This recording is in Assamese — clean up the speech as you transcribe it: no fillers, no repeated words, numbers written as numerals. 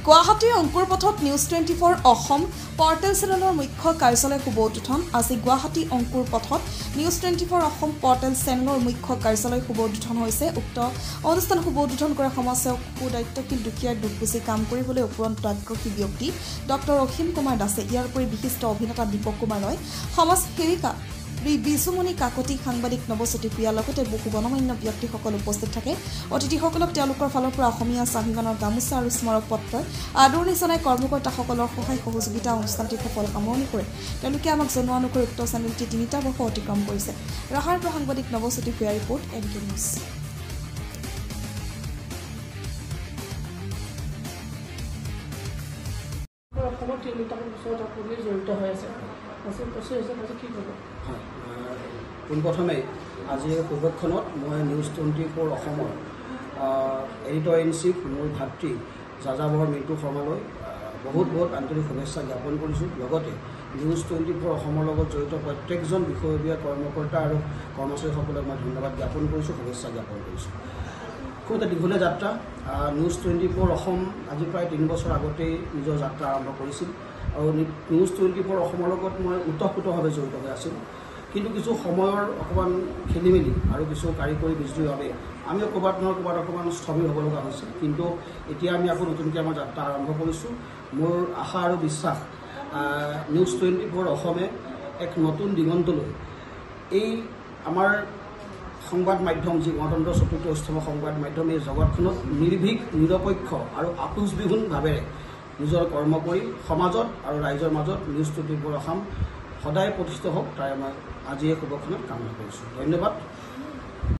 গুৱাহাটীৰ অংকুৰ পথত নিউজ 24 অসম পৰ্টেল চেনেলৰ মুখ্য কাৰ্যালয় শুভ উদ্বোধন আজি গুৱাহাটী অংকুৰ পথত নিউজ 24 অসম পৰ্টেল চেনেলৰ মুখ্য কাৰ্যালয় শুভ উদ্বোধন হৈছে উক্ত অনুষ্ঠান শুভ উদ্বোধন কৰা সমাজসেৱক সুদায়িত্বশীল দুখীয়াৰ দুখ বুজি কাম কৰিবলৈ উপৰন্ত আগ্ৰহী ব্যক্তি ডক্টৰ অসীম কুমাৰ দাসে ইয়াৰ উপৰি বিশিষ্ট অভিনেতা দীপক কুমাৰ ৰয় সমাজ সেৱিকা বিজুমণি কাকতি সাংবাদিক নৱজ্যোতি প্ৰিয়া লগতে বহু গণমান্য ব্যক্তিসকল উপস্থিত থাকে অতিথিসকলক তেওঁলোকৰ ফালৰ পৰা অসমীয়া স্বাভিমানৰ গামোচা আৰু স্মাৰক পত্ৰ আদৰণি জনাই কৰ্মকৰ্তাসকলৰ সহায় সহযোগিতা অনুষ্ঠানটি সফল সামৰণি কৰে তেওঁলোকে আমাক জনোৱা অনুসৰি উক্ত চেনেলটি 3টা বৰ্ষ অতিক্ৰম কৰিছে ৰাহাৰ পৰা সাংবাদিক নৱজ্যোতি প্ৰিয়া ৰিপৰ্ট এনকে নিউজ পোনপ্ৰথমে আজিৰ পূৰ্বক্ষণত মই নিউজ 24 অসমৰ এডিটৰ ইন চিফ মোৰ ভাতৃ যাযাবৰ মিণ্টু শৰ্মালৈ বহুত আন্তৰিক শুভেচ্ছা জ্ঞাপন কৰিছোঁ লগতে নিউজ 24 অসমৰ লগত জড়িত প্ৰত্যেকজন বিষয়ববীয়া কৰ্মকৰ্তা আৰু কৰ্মচাৰীসকলক মই ধন্যবাদ জ্ঞাপন কৰিছোঁ শুভেচ্ছা জ্ঞাপন কৰিছোঁ খুব এটা দীঘলীয়া যাত্ৰা নিউজ 24 অসম আজি প্ৰায় 3 বছৰ আগতেই নিজৰ যাত্ৰা আৰম্ভ কৰিছিল আৰু নিউজ 24 অসমৰ লগত মই ওতঃপ্ৰোতভাৱে জড়িত হৈ আছিলোঁ কিন্তু কিছু সময়ৰ অকণমান খেলিমেলি আৰু কিছু কাৰিকৰী বিজুতিৰ বাবে আমি ক'ৰবাত অকণমান স্থবিৰ হ'ব লগা হৈছিল কিন্তু এতিয়া আমি আকৌ নতুনকৈ আমাৰ যাত্ৰা আৰম্ভ কৰিছোঁ মোৰ আশা আৰু বিশ্বাস নিউজ 24 অসমে এক নতুন দিগন্তলৈ এই আমাৰ সংবাদ মাধ্যম যি গণতন্ত্ৰৰ চতুৰ্থ স্তম্ভ সংবাদ মাধ্যম এই জগতখনত নিৰ্ভীক নিৰপেক্ষ আৰু আপোচবিহীনভাৱে নিজৰ কৰ্ম কৰি সমাজত আৰু ৰাইজৰ মাজত নিউজ 24 অসম সদায় প্ৰতিষ্ঠিত হওক তাই মই আজি এই শুভক্ষণত কামনা কৰিছোঁ ধন্যবাদ